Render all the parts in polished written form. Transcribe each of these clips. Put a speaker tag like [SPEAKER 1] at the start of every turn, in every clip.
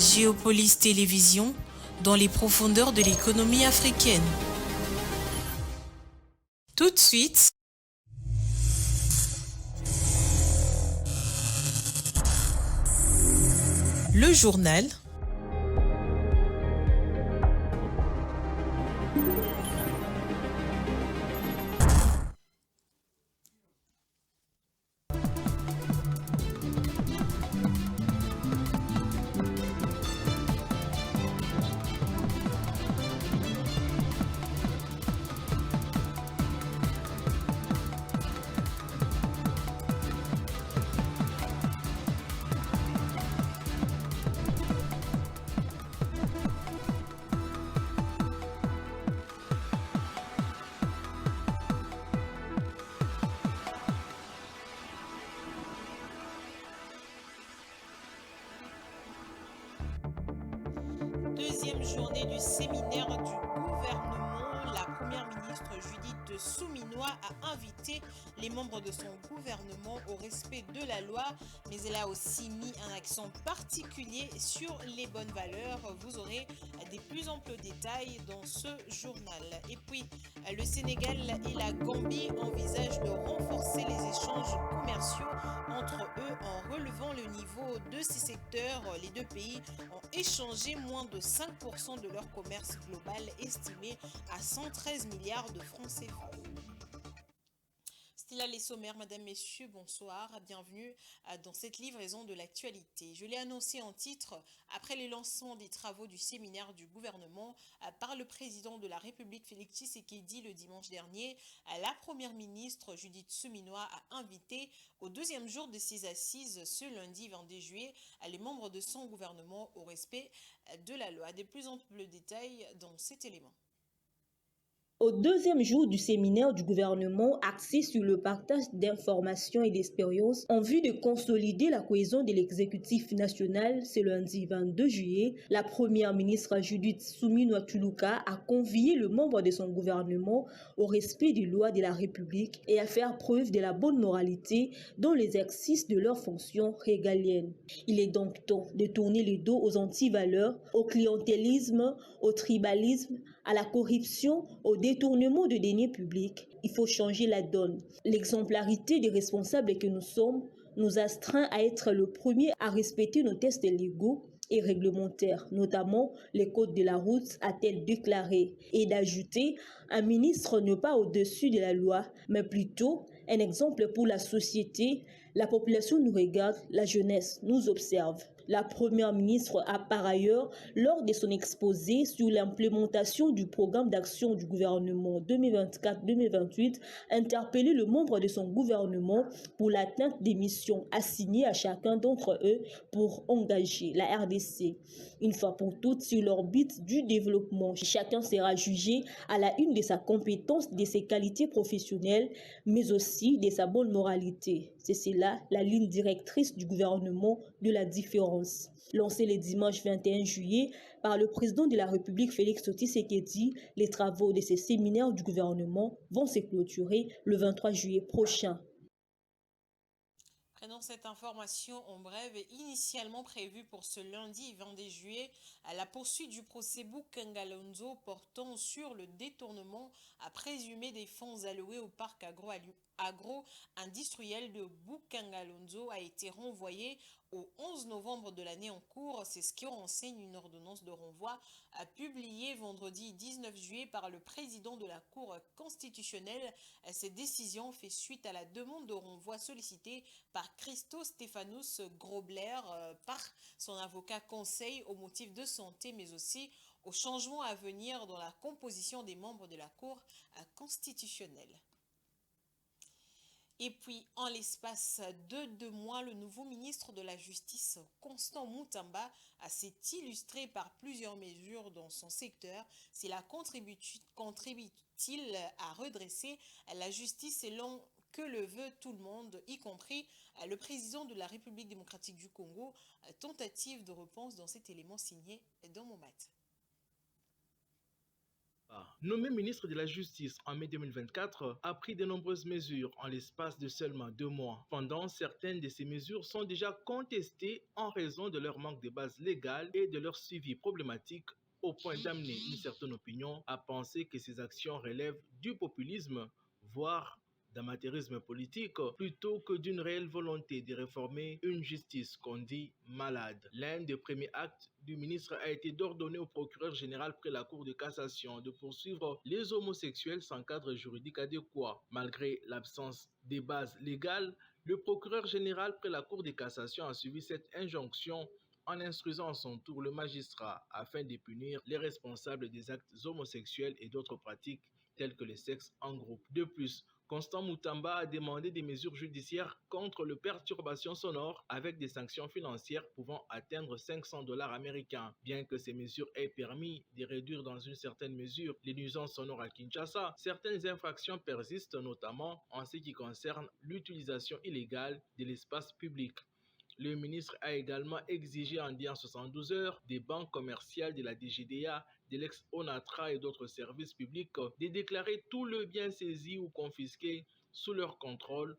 [SPEAKER 1] Géopolis Télévision, dans les profondeurs de l'économie africaine. Tout de suite, le journal. Deuxième journée du séminaire du gouvernement, la première ministre Judith Souminois a invité les membres de son gouvernement au respect de la loi, mais elle a aussi mis un accent particulier sur les bonnes valeurs. Vous aurez des plus amples détails dans ce journal. Et puis, le Sénégal et la Gambie envisagent de renforcer les échanges commerciaux entre eux en relevant le niveau de ces secteurs. Les deux pays ont échangé moins de 5% de leur commerce global estimé à 113 milliards de francs CFA. C'était là les sommaires, mesdames, messieurs, bonsoir, bienvenue dans cette livraison de l'actualité. Je l'ai annoncé en titre, après le lancement des travaux du séminaire du gouvernement par le président de la République Félix Tshisekedi le dimanche dernier, la première ministre Judith Souminois a invité au deuxième jour de ses assises ce lundi 22 juillet les membres de son gouvernement au respect de la loi. Des plus amples détails dans cet élément.
[SPEAKER 2] Au deuxième jour du séminaire du gouvernement axé sur le partage d'informations et d'expériences en vue de consolider la cohésion de l'exécutif national, ce lundi 22 juillet, la première ministre Judith Souminois Tuluka a convié le membre de son gouvernement au respect des lois de la République et à faire preuve de la bonne moralité dans l'exercice de leurs fonctions régaliennes. Il est donc temps de tourner le dos aux antivaleurs, au clientélisme, au tribalisme, à la corruption, au détournement de deniers publics. Il faut changer la donne. L'exemplarité des responsables que nous sommes nous astreint à être le premier à respecter nos tests légaux et réglementaires, notamment les codes de la route, a-t-elle déclaré, et d'ajouter un ministre n'est pas au-dessus de la loi, mais plutôt un exemple pour la société. La population nous regarde, la jeunesse nous observe. La première ministre a par ailleurs, lors de son exposé sur l'implémentation du programme d'action du gouvernement 2024-2028, interpellé le membre de son gouvernement pour l'atteinte des missions assignées à chacun d'entre eux pour engager la RDC une fois pour toutes sur l'orbite du développement. Chacun sera jugé à la une de sa compétence, de ses qualités professionnelles, mais aussi de sa bonne moralité. C'est cela la ligne directrice du gouvernement de la différence. Lancé le dimanche 21 juillet par le président de la République Félix Tshisekedi, les travaux de ces séminaires du gouvernement vont se clôturer le 23 juillet prochain.
[SPEAKER 1] Prenons cette information en bref, initialement prévue pour ce lundi 22 juillet, à la poursuite du procès Bukangalonzo portant sur le détournement à présumé des fonds alloués au parc agro-industriel de Bukangalonzo a été renvoyé au 11 novembre de l'année en cours. C'est ce qui renseigne une ordonnance de renvoi publiée vendredi 19 juillet par le président de la Cour constitutionnelle. Cette décision fait suite à la demande de renvoi sollicitée par Christo Stéphanous Grobler par son avocat conseil au motif de santé, mais aussi aux changements à venir dans la composition des membres de la Cour constitutionnelle. Et puis, en l'espace de 2 mois, le nouveau ministre de la Justice, Constant Moutamba, s'est illustré par plusieurs mesures dans son secteur. Cela contribue-t-il à redresser la justice selon que le veut tout le monde, y compris le président de la République démocratique du Congo? Tentative de réponse dans cet élément signé dans mon mat.
[SPEAKER 3] Nommé ministre de la Justice en mai 2024, a pris de nombreuses mesures en l'espace de seulement 2 mois. Pendant certaines de ces mesures sont déjà contestées en raison de leur manque de base légale et de leur suivi problématique, au point d'amener une certaine opinion à penser que ces actions relèvent du populisme, voire d'amateurisme politique, plutôt que d'une réelle volonté de réformer une justice qu'on dit malade. L'un des premiers actes du ministre a été d'ordonner au procureur général près la Cour de cassation de poursuivre les homosexuels sans cadre juridique adéquat. Malgré l'absence des bases légales, le procureur général près la Cour de cassation a suivi cette injonction en instruisant à son tour le magistrat afin de punir les responsables des actes homosexuels et d'autres pratiques telles que le sexe en groupe. De plus, Constant Mutamba a demandé des mesures judiciaires contre les perturbations sonores avec des sanctions financières pouvant atteindre $500 américains. Bien que ces mesures aient permis de réduire dans une certaine mesure les nuisances sonores à Kinshasa, certaines infractions persistent, notamment en ce qui concerne l'utilisation illégale de l'espace public. Le ministre a également exigé en 72 heures des banques commerciales de la DGDA, de l'ex-ONATRA et d'autres services publics de déclarer tout le bien saisi ou confisqué sous leur contrôle.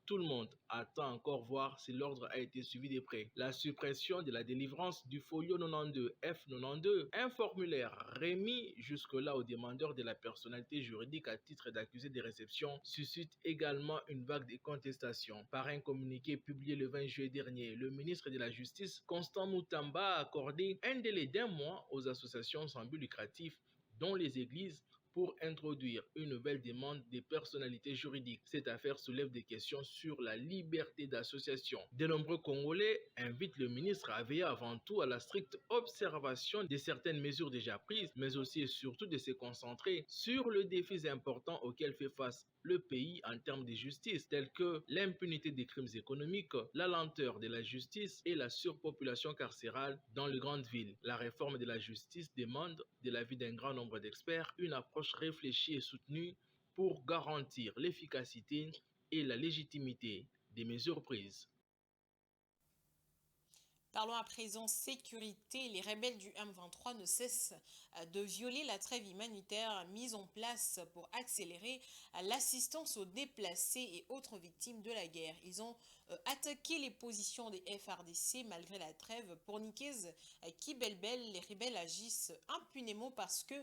[SPEAKER 3] Tout le monde attend encore voir si l'ordre a été suivi de près. La suppression de la délivrance du folio 92 F92, un formulaire remis jusque-là aux demandeurs de la personnalité juridique à titre d'accusé de réception, suscite également une vague de contestation. Par un communiqué publié le 20 juillet dernier, le ministre de la Justice, Constant Mutamba, a accordé un délai d'1 mois aux associations sans but lucratif, dont les églises, pour introduire une nouvelle demande des personnalités juridiques. Cette affaire soulève des questions sur la liberté d'association. De nombreux Congolais invitent le ministre à veiller avant tout à la stricte observation de certaines mesures déjà prises, mais aussi et surtout de se concentrer sur les défis importants auxquels fait face le pays en termes de justice, tels que l'impunité des crimes économiques, la lenteur de la justice et la surpopulation carcérale dans les grandes villes. La réforme de la justice demande, de l'avis d'un grand nombre d'experts, une approche réfléchie et soutenue pour garantir l'efficacité et la légitimité des mesures prises.
[SPEAKER 1] Parlons à présent sécurité. Les rebelles du M23 ne cessent de violer la trêve humanitaire mise en place pour accélérer l'assistance aux déplacés et autres victimes de la guerre. Ils ont attaqué les positions des FARDC malgré la trêve. Pour Nikez Kibelbel, les rebelles agissent impunément parce que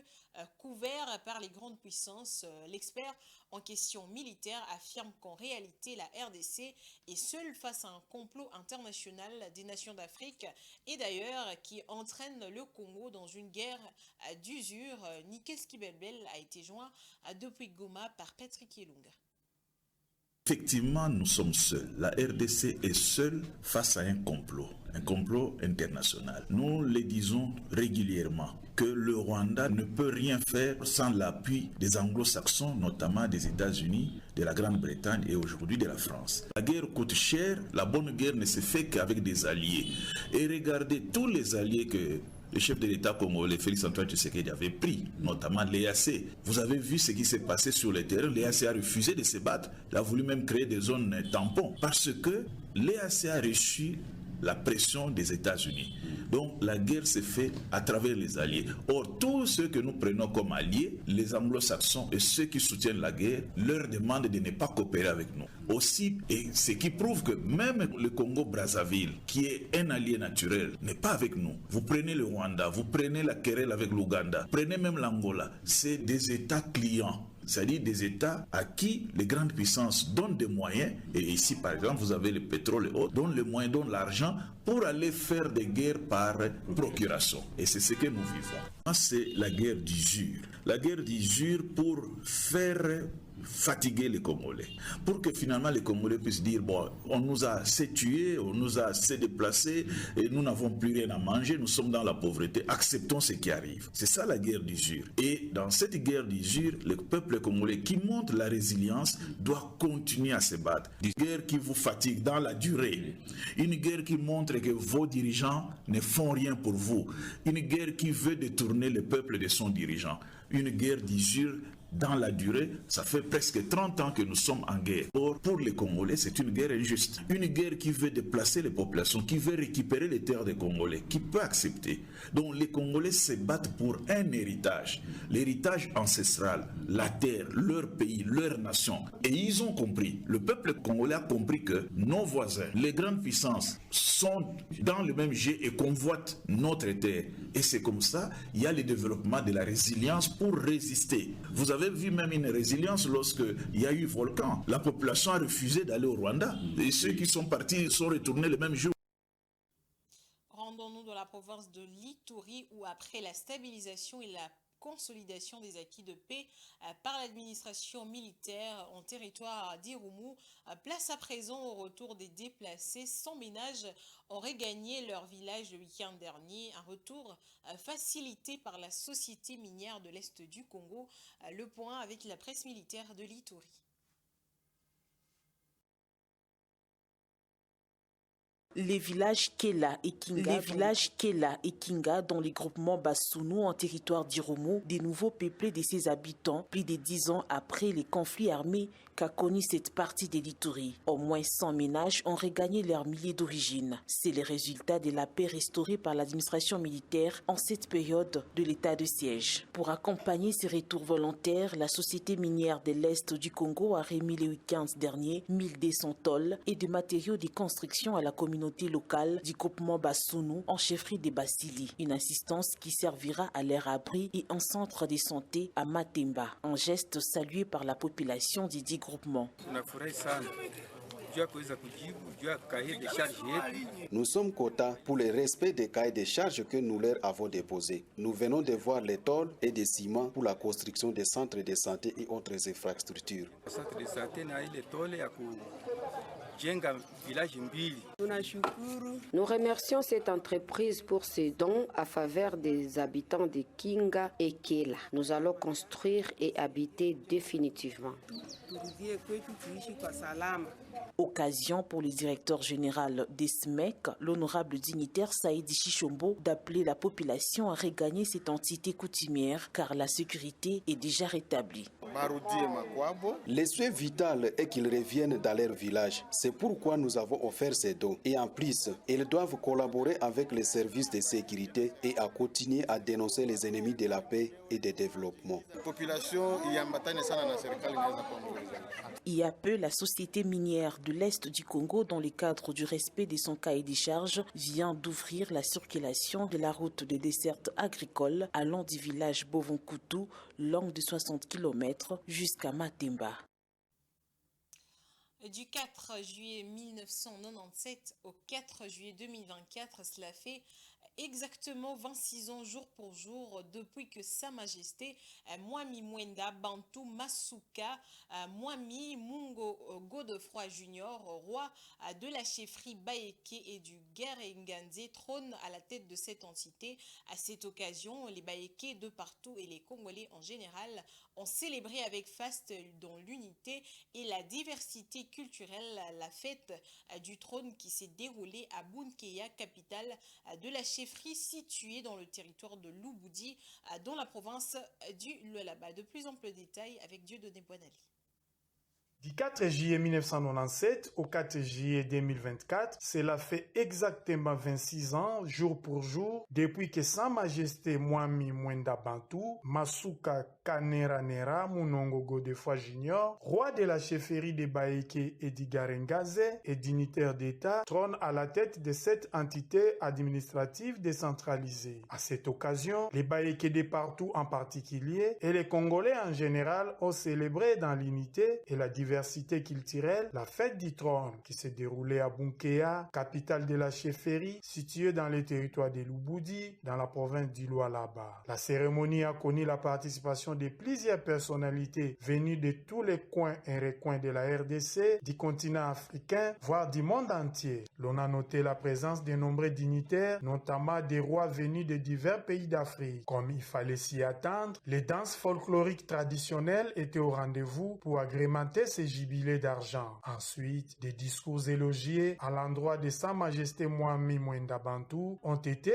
[SPEAKER 1] couverts par les grandes puissances. L'expert en question militaire affirme qu'en réalité la RDC est seule face à un complot international des nations d'Afrique et d'ailleurs qui entraîne le Congo dans une guerre d'usure. Nikez Kibelbel a été joint depuis Goma par Patrick Yelunga.
[SPEAKER 4] Effectivement, nous sommes seuls. La RDC est seule face à un complot international. Nous le disons régulièrement que le Rwanda ne peut rien faire sans l'appui des anglo-saxons, notamment des États-Unis, de la Grande-Bretagne et aujourd'hui de la France. La guerre coûte cher, la bonne guerre ne se fait qu'avec des alliés. Et regardez tous les alliés que le chef de l'État congolais, Félix-Antoine Tshisekedi, avait pris, notamment l'EAC. Vous avez vu ce qui s'est passé sur le terrain. L'EAC a refusé de se battre. Il a voulu même créer des zones tampons parce que l'EAC a reçu la pression des États-Unis. Donc la guerre se fait à travers les alliés. Or, tous ceux que nous prenons comme alliés, les anglo-saxons et ceux qui soutiennent la guerre, leur demandent de ne pas coopérer avec nous. Aussi, et ce qui prouve que même le Congo-Brazzaville, qui est un allié naturel, n'est pas avec nous. Vous prenez le Rwanda, vous prenez la querelle avec l'Ouganda, prenez même l'Angola. C'est des États clients. C'est-à-dire des États à qui les grandes puissances donnent des moyens, et ici par exemple vous avez le pétrole et autres, donnent les moyens, donnent l'argent pour aller faire des guerres par procuration. Et c'est ce que nous vivons. C'est la guerre d'usure. La guerre d'usure pour faire fatiguer les Congolais. Pour que finalement les Congolais puissent dire, bon, on nous a assez tués, on nous a assez déplacés, et nous n'avons plus rien à manger, nous sommes dans la pauvreté, acceptons ce qui arrive. C'est ça la guerre d'usure. Et dans cette guerre d'usure, le peuple congolais qui montre la résilience doit continuer à se battre. Une guerre qui vous fatigue dans la durée. Une guerre qui montre que vos dirigeants ne font rien pour vous. Une guerre qui veut détourner le peuple de son dirigeant. Une guerre d'usure dans la durée, ça fait presque 30 ans que nous sommes en guerre. Or, pour les Congolais, c'est une guerre injuste. Une guerre qui veut déplacer les populations, qui veut récupérer les terres des Congolais, qui peut accepter. Donc les Congolais se battent pour un héritage, l'héritage ancestral, la terre, leur pays, leur nation. Et ils ont compris, le peuple congolais a compris que nos voisins, les grandes puissances, sont dans le même jeu et convoitent notre terre. Et c'est comme ça, il y a le développement de la résilience pour résister. Vous avez vu même une résilience lorsqu'il y a eu volcan. La population a refusé d'aller au Rwanda. Et ceux qui sont partis sont retournés le même jour.
[SPEAKER 1] Rendons-nous dans la province de l'Ituri où après la stabilisation et la consolidation des acquis de paix par l'administration militaire en territoire d'Irumu, place à présent au retour des déplacés. 100 ménages ont regagné leur village le week-end dernier, un retour facilité par la société minière de l'Est du Congo. Le point avec la presse militaire de l'Ituri.
[SPEAKER 5] Les villages Kela et Kinga, dans les groupements Bassounou en territoire d'Irumu, des nouveaux peuplés de ses habitants, plus de 10 ans après les conflits armés qu'a connu cette partie de l'Ituri. Au moins 100 ménages ont regagné leur milieu d'origine. C'est le résultat de la paix restaurée par l'administration militaire en cette période de l'état de siège. Pour accompagner ces retours volontaires, la société minière de l'Est du Congo a remis le week-end dernier 1200 tôles et des matériaux de construction à la communauté locale du groupement Bassounou en chefferie de Basili. Une assistance qui servira à leur abri et un centre de santé à Matemba. Un geste salué par la population du dit groupement.
[SPEAKER 6] Nous sommes contents pour le respect des cahiers de charges que nous leur avons déposés. Nous venons de voir les tôles et des ciments pour la construction des centres de santé et autres infrastructures.
[SPEAKER 7] Nous remercions cette entreprise pour ses dons à faveur des habitants de Kinga et Kela. Nous allons construire et habiter définitivement.
[SPEAKER 5] Occasion pour le directeur général des SMEC, l'honorable dignitaire Saïdi Chichombo, d'appeler la population à regagner cette entité coutumière car la sécurité est déjà rétablie.
[SPEAKER 6] Le souhait vital est qu'ils reviennent dans leur village. C'est pourquoi nous avons offert ces dons. Et en plus, ils doivent collaborer avec les services de sécurité et à continuer à dénoncer les ennemis de la paix et du développement.
[SPEAKER 5] Il y a peu, la société minière de l'Est du Congo, dans le cadre du respect de son cahier des charges, vient d'ouvrir la circulation de la route de desserte agricole allant du village Bovonkoutou, longue de 60 km, jusqu'à Matemba.
[SPEAKER 1] Du 4 juillet 1997 au 4 juillet 2024, cela fait exactement 26 ans jour pour jour depuis que Sa Majesté Mwami Mwenda Bantou Masuka Mwami Mungo Godefroy Junior, roi de la chefferie Baéké et du Guérenganzé, trône à la tête de cette entité. À cette occasion, les Baéké de partout et les Congolais en général ont célébré avec faste dans l'unité et la diversité culturelle la fête du trône qui s'est déroulée à Bunkeya, capitale de la chefferie située dans le territoire de Lubudi, dans la province du Lualaba. De plus amples détails avec Dieudonné Boinali.
[SPEAKER 8] Du 4 juillet 1997 au 4 juillet 2024, cela fait exactement 26 ans, jour pour jour, depuis que Sa Majesté Mwami Mwenda Bantou Masuka Kaneranera Munongo Godefroy Junior, roi de la chefferie de Baéké et d'Igarengazé et dignitaire d'État, trône à la tête de cette entité administrative décentralisée. À cette occasion, les Baéké de partout en particulier et les Congolais en général ont célébré dans l'unité et la diversité culturelle la fête du trône qui s'est déroulée à Bunkeya, capitale de la chefferie, située dans le territoire de Lubudi, dans la province du Lualaba. La cérémonie a connu la participation de plusieurs personnalités venues de tous les coins et recoins de la RDC, du continent africain, voire du monde entier. L'on a noté la présence de nombreux dignitaires, notamment des rois venus de divers pays d'Afrique. Comme il fallait s'y attendre, les danses folkloriques traditionnelles étaient au rendez-vous pour agrémenter ces jubilés d'argent. Ensuite, des discours élogieux à l'endroit de Sa Majesté Mwami Mwenda Bantou ont été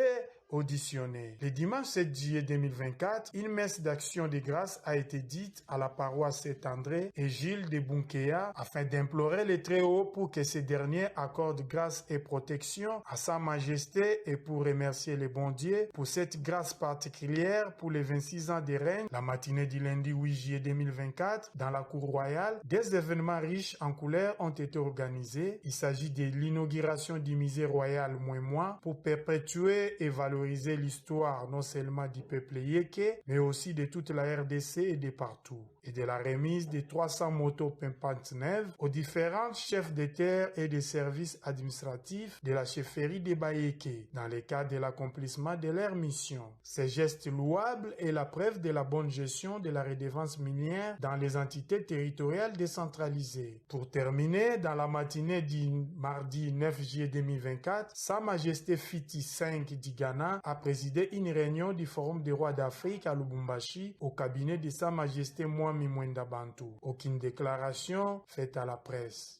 [SPEAKER 8] auditionnés. Le dimanche 7 juillet 2024, une messe d'action de grâce a été dite à la paroisse Saint-André et Gilles de Bunkea afin d'implorer les Très-Hauts pour que ces derniers accordent grâce et protection à Sa Majesté et pour remercier les bons dieux pour cette grâce particulière pour les 26 ans de règne. La matinée du lundi 8 juillet 2024, dans la cour royale, des événements riches en couleurs ont été organisés. Il s'agit de l'inauguration du musée royal Mouémois pour perpétuer et valoriser l'histoire non seulement du peuple yéké, mais aussi de toute la RDC et de partout, et de la remise de 300 motos pimpantes neuves aux différents chefs de terre et des services administratifs de la chefferie de Bayéké, dans le cadre de l'accomplissement de leur mission. Ces gestes louables est la preuve de la bonne gestion de la redevance minière dans les entités territoriales décentralisées. Pour terminer, dans la matinée du mardi 9 juillet 2024, Sa Majesté Fiti V du Ghana a présidé une réunion du Forum des rois d'Afrique à Lubumbashi au cabinet de Sa Majesté Mwami Mwenda Bantou. Aucune déclaration faite à la presse.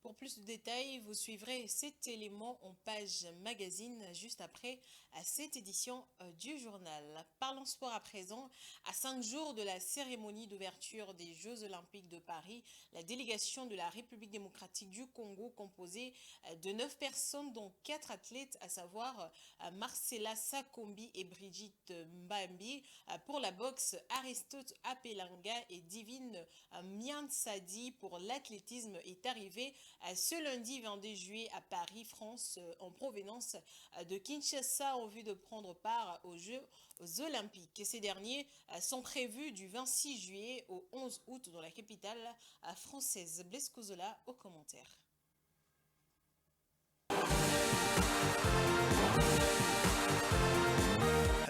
[SPEAKER 1] Pour plus de détails, vous suivrez cet élément en page magazine juste après cette édition du journal. Parlons sport à présent. À 5 jours de la cérémonie d'ouverture des Jeux Olympiques de Paris, la délégation de la République démocratique du Congo, composée de 9 personnes, dont 4 athlètes, à savoir Marcela Sakombi et Brigitte Mbambi. Pour la boxe, Aristote Apelanga et Divine Miansadi pour l'athlétisme est arrivé ce lundi 22 juillet à Paris, France, en provenance de Kinshasa en vue de prendre part aux Jeux Olympiques. Et ces derniers sont prévus du 26 juillet au 11 août dans la capitale française. Blaise Kozola aux commentaires.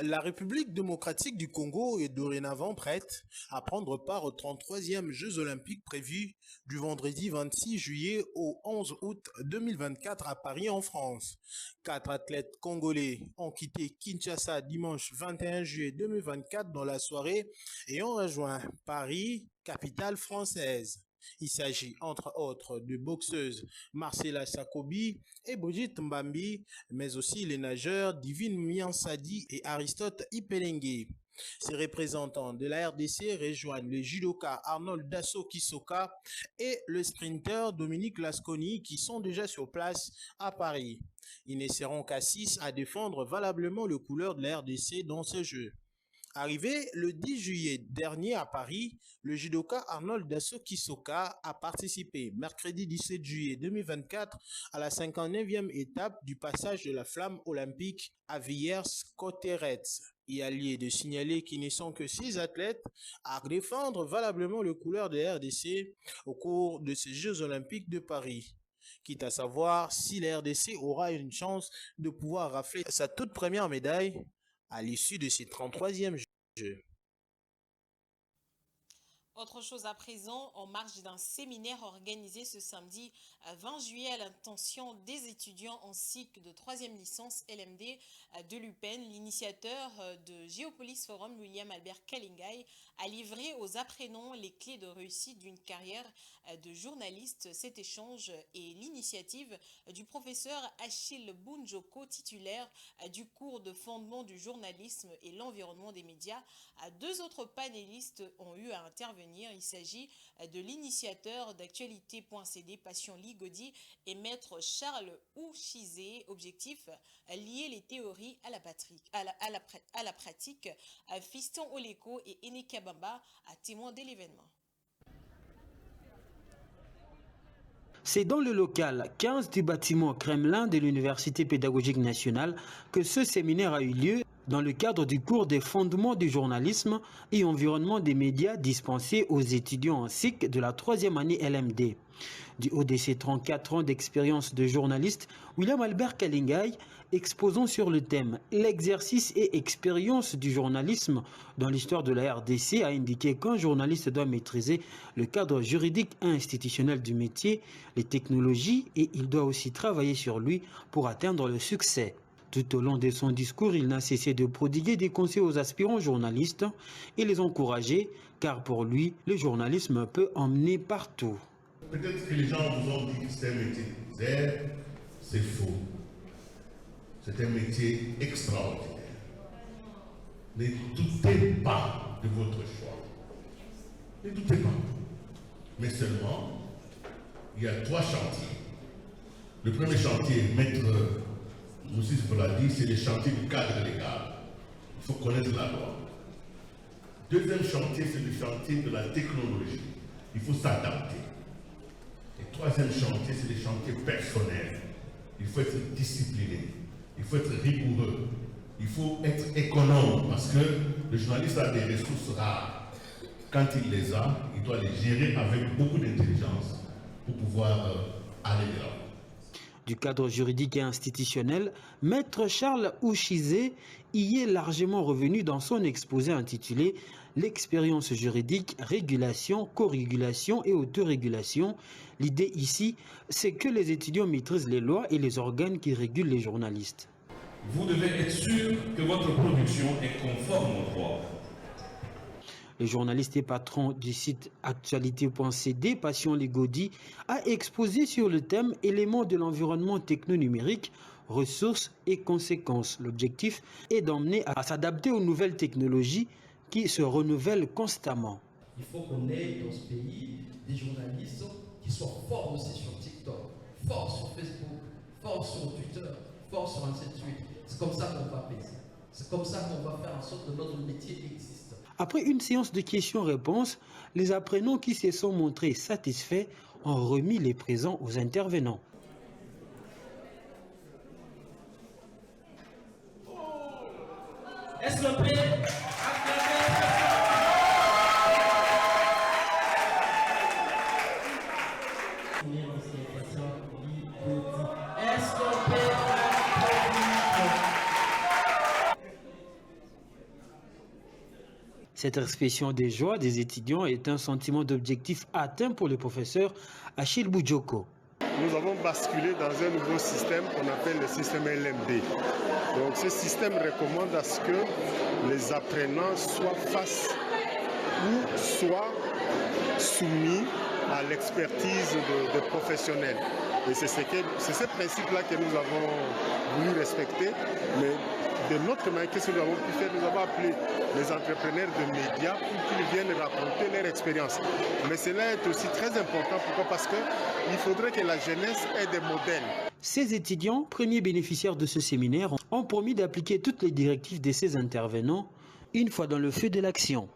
[SPEAKER 9] La République démocratique du Congo est dorénavant prête à prendre part aux 33e Jeux olympiques prévus du vendredi 26 juillet au 11 août 2024 à Paris en France. 4 athlètes congolais ont quitté Kinshasa dimanche 21 juillet 2024 dans la soirée et ont rejoint Paris, capitale française. Il s'agit entre autres de boxeuses Marcela Sakobi et Brigitte Mbambi, mais aussi les nageurs Divine Miansadi et Aristote Ipelenge. Ces représentants de la RDC rejoignent le judoka Arnold Dasso Kisoka et le sprinter Dominique Lasconi qui sont déjà sur place à Paris. Ils ne seront qu'à 6 à défendre valablement le couleur de la RDC dans ce jeu. Arrivé le 10 juillet dernier à Paris, le judoka Arnold Dasso Kisoka a participé mercredi 17 juillet 2024 à la 59e étape du passage de la flamme olympique à Villers-Cotterêts. Il a lieu de signaler qu'il ne sont que 6 athlètes à défendre valablement le couleur de la RDC au cours de ces Jeux olympiques de Paris. Quitte à savoir si la RDC aura une chance de pouvoir rafler sa toute première médaille à l'issue de ces 33e Jeux.
[SPEAKER 1] Autre chose à présent, en marge d'un séminaire organisé ce samedi 20 juillet à l'intention des étudiants en cycle de 3e licence LMD de l'UPEN, l'initiateur de Géopolis Forum, William Albert Kalingai, a livré aux apprenants les clés de réussite d'une carrière de journaliste. Cet échange est l'initiative du professeur Achille Bunjoko, titulaire du cours de fondement du journalisme et l'environnement des médias. 2 autres panélistes ont eu à intervenir. Il s'agit de l'initiateur d'actualité.cd, Passion Ligodi, et maître Charles Ouchizé. Objectif, lier les théories à la pratique. Fiston Oleko et Ene Kabamba, témoins de l'événement.
[SPEAKER 10] C'est dans le local 15 du bâtiment Kremlin de l'Université pédagogique nationale que ce séminaire a eu lieu dans le cadre du cours des fondements du journalisme et environnement des médias dispensé aux étudiants en cycle de la 3e année LMD. Du haut de ses 34 ans d'expérience de journaliste, William Albert Kalingai, exposant sur le thème « L'exercice et expérience du journalisme dans l'histoire de la RDC » a indiqué qu'un journaliste doit maîtriser le cadre juridique et institutionnel du métier, les technologies et il doit aussi travailler sur lui pour atteindre le succès. Tout au long de son discours, il n'a cessé de prodiguer des conseils aux aspirants journalistes et les encourager, car pour lui, le journalisme peut emmener partout.
[SPEAKER 11] Peut-être que les gens vous ont dit que c'est un métier. C'est faux. C'est un métier extraordinaire. Ne doutez pas de votre choix. Ne doutez pas. Mais seulement, il y a 3 chantiers. Le premier chantier, Maître Moussys l'a dit, c'est le chantier du cadre légal. Il faut connaître la loi. Deuxième chantier, c'est le chantier de la technologie. Il faut s'adapter. Et troisième chantier, c'est le chantier personnel. Il faut être discipliné. Il faut être rigoureux. Il faut être économe parce que le journaliste a des ressources rares. Quand il les a, il doit les gérer avec beaucoup d'intelligence pour pouvoir aller de l'avant.
[SPEAKER 10] Du cadre juridique et institutionnel, Maître Charles Ouchizé y est largement revenu dans son exposé intitulé « L'expérience juridique, régulation, co-régulation et autorégulation ». L'idée ici, c'est que les étudiants maîtrisent les lois et les organes qui régulent les journalistes.
[SPEAKER 12] Vous devez être sûr que votre production est conforme au droit.
[SPEAKER 10] Le journaliste et patron du site actualité.cd, Passion Ligodi, a exposé sur le thème « Éléments de l'environnement techno-numérique, ressources et conséquences ». L'objectif est d'emmener à s'adapter aux nouvelles technologies qui se renouvellent constamment.
[SPEAKER 13] Il faut qu'on ait dans ce pays des journalistes qui soient forts aussi sur TikTok, forts sur Facebook, forts sur Twitter, forts sur ainsi de suite. C'est comme ça qu'on va payer. C'est comme ça qu'on va faire en sorte que notre métier existe.
[SPEAKER 10] Après une séance de questions-réponses, les apprenants qui se sont montrés satisfaits ont remis les présents aux intervenants.
[SPEAKER 13] Est-ce que
[SPEAKER 10] Cette expression des joies des étudiants est un sentiment d'objectif atteint pour le professeur Achille Boudjoko.
[SPEAKER 14] Nous avons basculé dans un nouveau système qu'on appelle le système LMD. Donc ce système recommande à ce que les apprenants soient face ou soient soumis à l'expertise de professionnels. Et c'est ce principe-là que nous avons voulu respecter. Mais de notre manière, qu'est-ce que nous avons pu faire? Nous avons appelé les entrepreneurs de médias pour qu'ils viennent raconter leur expérience. Mais cela est aussi très important. Pourquoi? Parce qu'il faudrait que la jeunesse ait des modèles.
[SPEAKER 10] Ces étudiants, premiers bénéficiaires de ce séminaire, ont promis d'appliquer toutes les directives de ces intervenants une fois dans le feu de l'action.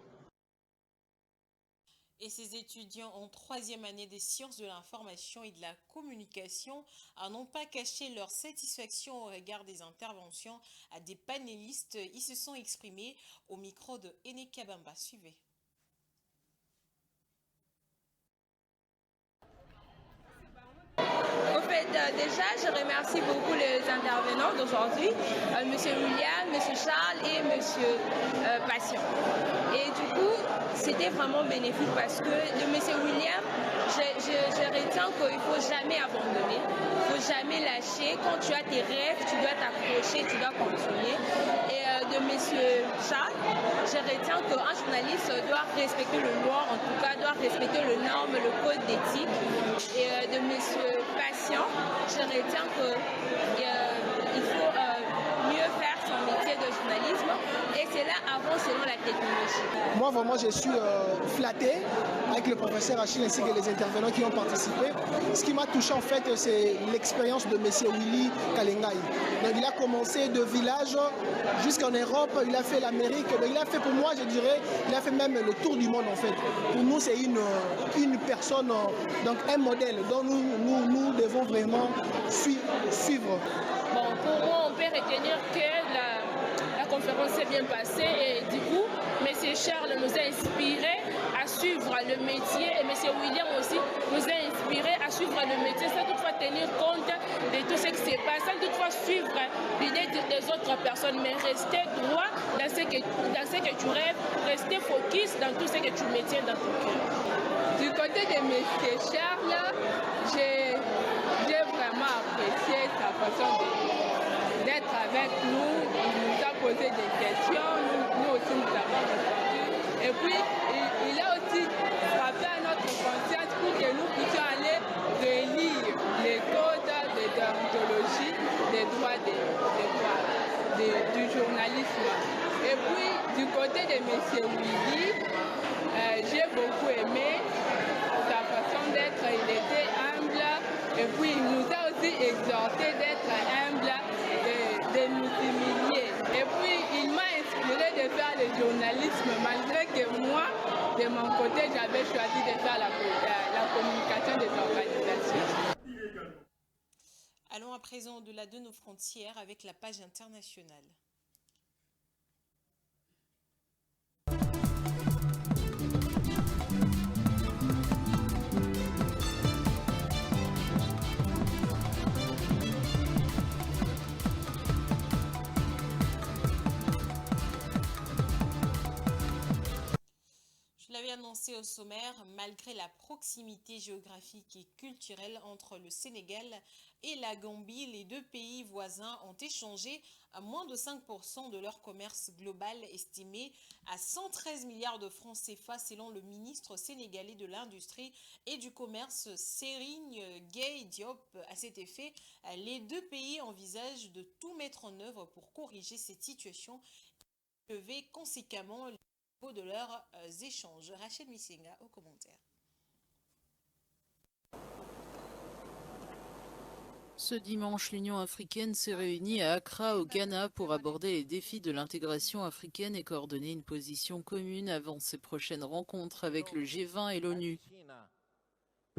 [SPEAKER 1] Et ces étudiants en 3e année des sciences de l'information et de la communication n'ont pas caché leur satisfaction au regard des interventions à des panélistes. Ils se sont exprimés au micro de Ene Kabamba. Suivez.
[SPEAKER 15] Au fait, déjà, je remercie beaucoup les intervenants d'aujourd'hui, M. William, M. Charles et M. Passion. Et du coup, c'était vraiment bénéfique parce que de M. William, je retiens qu'il ne faut jamais abandonner, il ne faut jamais lâcher. Quand tu as tes rêves, tu dois t'accrocher, tu dois continuer. Et de M. Charles, je retiens qu'un journaliste doit respecter le loi, en tout cas doit respecter les normes, le code d'éthique. Et de M. Patient, je retiens qu'il faut mieux faire son métier de journalisme et cela avance selon la technologie.
[SPEAKER 16] Moi vraiment je suis flatté avec le professeur Achille ainsi que les intervenants qui ont participé. Ce qui m'a touché en fait c'est l'expérience de M. Willy Kalengai. Donc il a commencé de village jusqu'en Europe, il a fait l'Amérique, il a fait pour moi je dirais, il a fait même le tour du monde en fait. Pour nous c'est une personne, donc un modèle dont nous devons vraiment suivre.
[SPEAKER 17] Bon, pour moi on peut retenir que la conférence s'est bien passée et du coup M. Charles nous a inspirés à suivre le métier et M. William aussi nous a inspirés à suivre le métier sans toutefois tenir compte de tout ce qui se passe, sans toutefois suivre l'idée des autres personnes, mais rester droit dans ce que tu rêves, rester focus dans tout ce que tu maintiens dans ton cœur.
[SPEAKER 15] Du côté de M. Charles, j'ai vraiment apprécié sa façon d'être avec nous. Il nous a posé des questions, nous aussi nous avons répondu. Et puis, il a aussi frappé à notre conscience pour que nous puissions aller relire les codes
[SPEAKER 18] déontologie des droits du journalisme. Et puis, du côté de M. Willy, j'ai beaucoup aimé sa façon d'être. Il était humble et puis il nous a aussi exhorté d'être humble, de nous humilier. Et puis, il m'a inspiré de faire le journalisme, malgré que moi, de mon côté, j'avais choisi de faire la communication des organisations.
[SPEAKER 1] Allons à présent au-delà de nos frontières avec la page internationale. Je l'avais annoncé au sommaire, malgré la proximité géographique et culturelle entre le Sénégal et la Gambie, les deux pays voisins ont échangé à moins de 5% de leur commerce global estimé à 113 milliards de francs CFA selon le ministre sénégalais de l'Industrie et du Commerce, Serigne Gueye Diop. À cet effet, les deux pays envisagent de tout mettre en œuvre pour corriger cette situation et lever conséquemment de leurs échanges. Rachel Missenga au commentaire.
[SPEAKER 19] Ce dimanche, l'Union africaine s'est réunie à Accra, au Ghana, pour aborder les défis de l'intégration africaine et coordonner une position commune avant ses prochaines rencontres avec le G20 et l'ONU.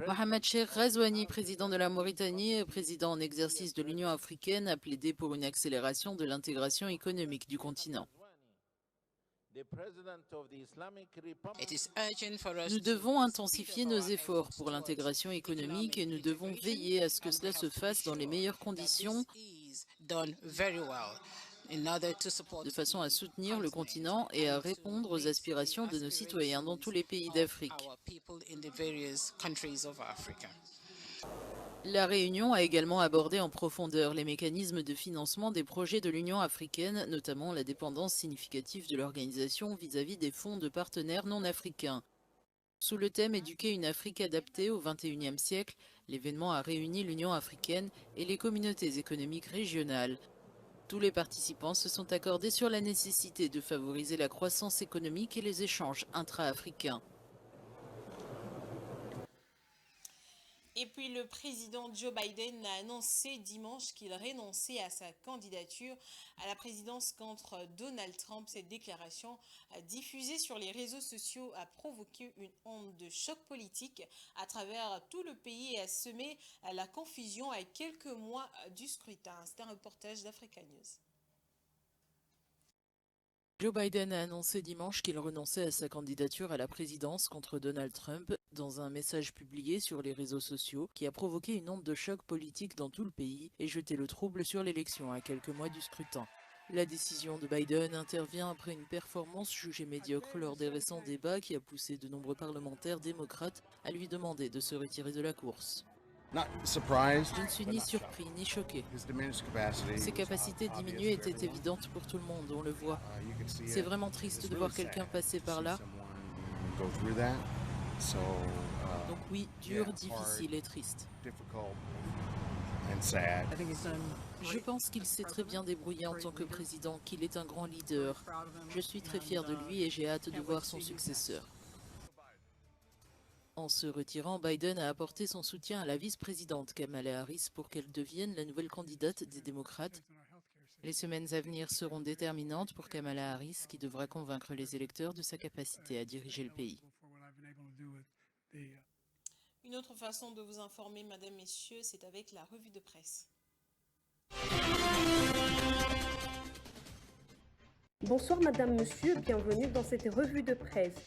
[SPEAKER 19] Mohamed Cheikh Razouani, président de la Mauritanie et président en exercice de l'Union africaine, a plaidé pour une accélération de l'intégration économique du continent. Nous devons intensifier nos efforts pour l'intégration économique et nous devons veiller à ce que cela se fasse dans les meilleures conditions de façon à soutenir le continent et à répondre aux aspirations de nos citoyens dans tous les pays d'Afrique. La réunion a également abordé en profondeur les mécanismes de financement des projets de l'Union africaine, notamment la dépendance significative de l'organisation vis-à-vis des fonds de partenaires non africains. Sous le thème « Éduquer une Afrique adaptée au XXIe siècle », l'événement a réuni l'Union africaine et les communautés économiques régionales. Tous les participants se sont accordés sur la nécessité de favoriser la croissance économique et les échanges intra-africains.
[SPEAKER 1] Et puis le président Joe Biden a annoncé dimanche qu'il renonçait à sa candidature à la présidence contre Donald Trump. Cette déclaration diffusée sur les réseaux sociaux a provoqué une onde de choc politique à travers tout le pays et a semé la confusion à quelques mois du scrutin. C'est un reportage d'Africa News.
[SPEAKER 19] Joe Biden a annoncé dimanche qu'il renonçait à sa candidature à la présidence contre Donald Trump dans un message publié sur les réseaux sociaux qui a provoqué une onde de choc politique dans tout le pays et jeté le trouble sur l'élection à quelques mois du scrutin. La décision de Biden intervient après une performance jugée médiocre lors des récents débats qui a poussé de nombreux parlementaires démocrates à lui demander de se retirer de la course. Je ne suis ni surpris ni choqué. Ses capacités diminuées étaient évidentes pour tout le monde, on le voit. C'est vraiment triste de voir quelqu'un passer par là. Donc oui, dur, difficile et triste. Je pense qu'il s'est très bien débrouillé en tant que président, qu'il est un grand leader. Je suis très fier de lui et j'ai hâte de voir son successeur. En se retirant, Biden a apporté son soutien à la vice-présidente Kamala Harris pour qu'elle devienne la nouvelle candidate des démocrates. Les semaines à venir seront déterminantes pour Kamala Harris, qui devra convaincre les électeurs de sa capacité à diriger le pays.
[SPEAKER 1] Une autre façon de vous informer, mesdames, messieurs, c'est avec la revue de presse.
[SPEAKER 20] Bonsoir madame, monsieur, bienvenue dans cette revue de presse.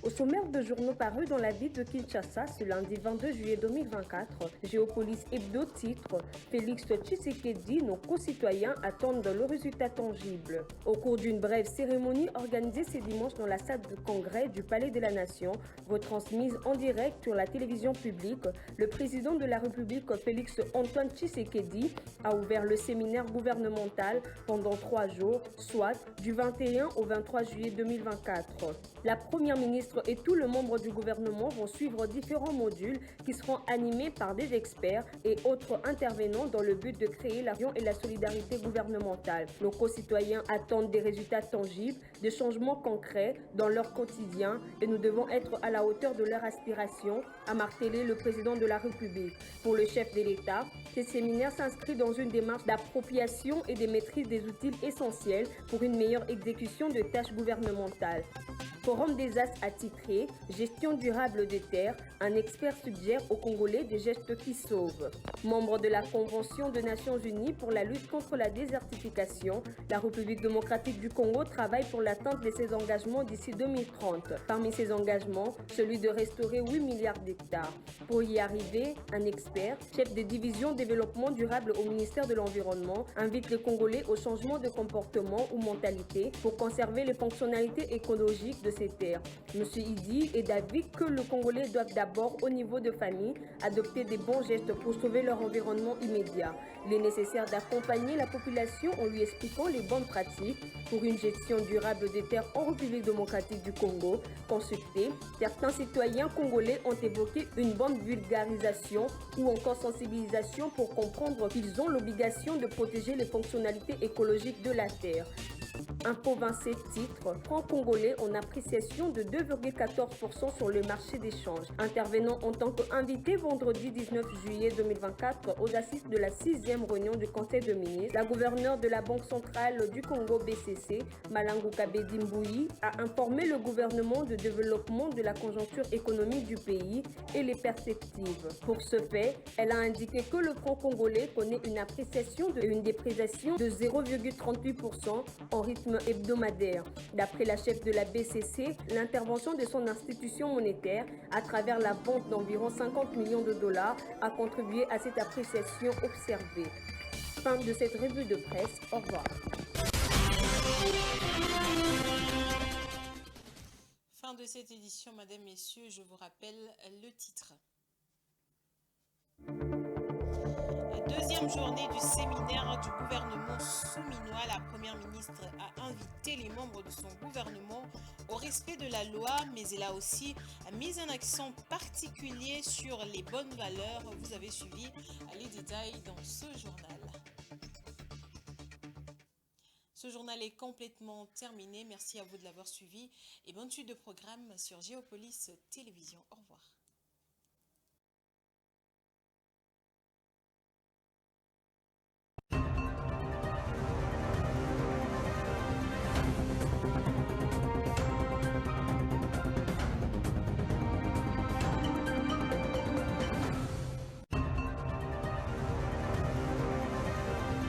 [SPEAKER 20] Au sommaire de journaux parus dans la ville de Kinshasa ce lundi 22 juillet 2024, Géopolis Hebdo titre « Félix Tshisekedi, nos concitoyens attendent le résultat tangible ». Au cours d'une brève cérémonie organisée ce dimanche dans la salle de congrès du Palais de la Nation, retransmise en direct sur la télévision publique, le président de la République Félix Antoine Tshisekedi a ouvert le séminaire gouvernemental pendant 3 jours, soit du 21 au 23 juillet 2024. La première ministre ministre et tous les membres du gouvernement vont suivre différents modules qui seront animés par des experts et autres intervenants dans le but de créer l'action et la solidarité gouvernementale. Nos concitoyens attendent des résultats tangibles, des changements concrets dans leur quotidien et nous devons être à la hauteur de leurs aspirations, a martelé le président de la République. Pour le chef de l'État, ce séminaire s'inscrit dans une démarche d'appropriation et de maîtrise des outils essentiels pour une meilleure exécution de tâches gouvernementales. Forum des As attitré, gestion durable des terres, un expert suggère aux Congolais des gestes qui sauvent. Membre de la Convention des Nations Unies pour la lutte contre la désertification, la République démocratique du Congo travaille pour l'atteinte de ses engagements d'ici 2030. Parmi ces engagements, celui de restaurer 8 milliards d'hectares. Pour y arriver, un expert, chef de division développement durable au ministère de l'Environnement, invite les Congolais au changement de comportement ou mentalité pour conserver les fonctionnalités écologiques de ces terres. M. Idi est d'avis que les Congolais doivent d'abord, au niveau de famille, adopter des bons gestes pour sauver leur environnement immédiat. Il est nécessaire d'accompagner la population en lui expliquant les bonnes pratiques pour une gestion durable des terres en République démocratique du Congo. Consultés, certains citoyens congolais ont évoqué une bonne vulgarisation ou encore sensibilisation pour comprendre qu'ils ont l'obligation de protéger les fonctionnalités écologiques de la terre. Info 27 titre, francs congolais en appréciation de 2,14% sur le marché d'échange. Intervenant en tant qu'invité vendredi 19 juillet 2024 aux assises de la 6e réunion du Conseil de ministres, la gouverneure de la Banque centrale du Congo BCC, Malangu Kabedi Mbouyi, a informé le gouvernement de développement de la conjoncture économique du pays et les perspectives. Pour ce fait, elle a indiqué que le franc congolais connaît une appréciation et une dépréciation de 0,38% en rythme hebdomadaire. D'après la chef de la BCC, l'intervention de son institution monétaire à travers la vente d'environ 50 millions de dollars a contribué à cette appréciation observée. Fin de cette revue de presse. Au revoir.
[SPEAKER 1] Fin de cette édition, mesdames, messieurs, je vous rappelle le titre. Deuxième journée du séminaire du gouvernement souminois, la première ministre a invité les membres de son gouvernement au respect de la loi, mais elle a aussi mis un accent particulier sur les bonnes valeurs. Vous avez suivi les détails dans ce journal. Ce journal est complètement terminé. Merci à vous de l'avoir suivi et bonne suite de programme sur Géopolis Télévision. Au revoir.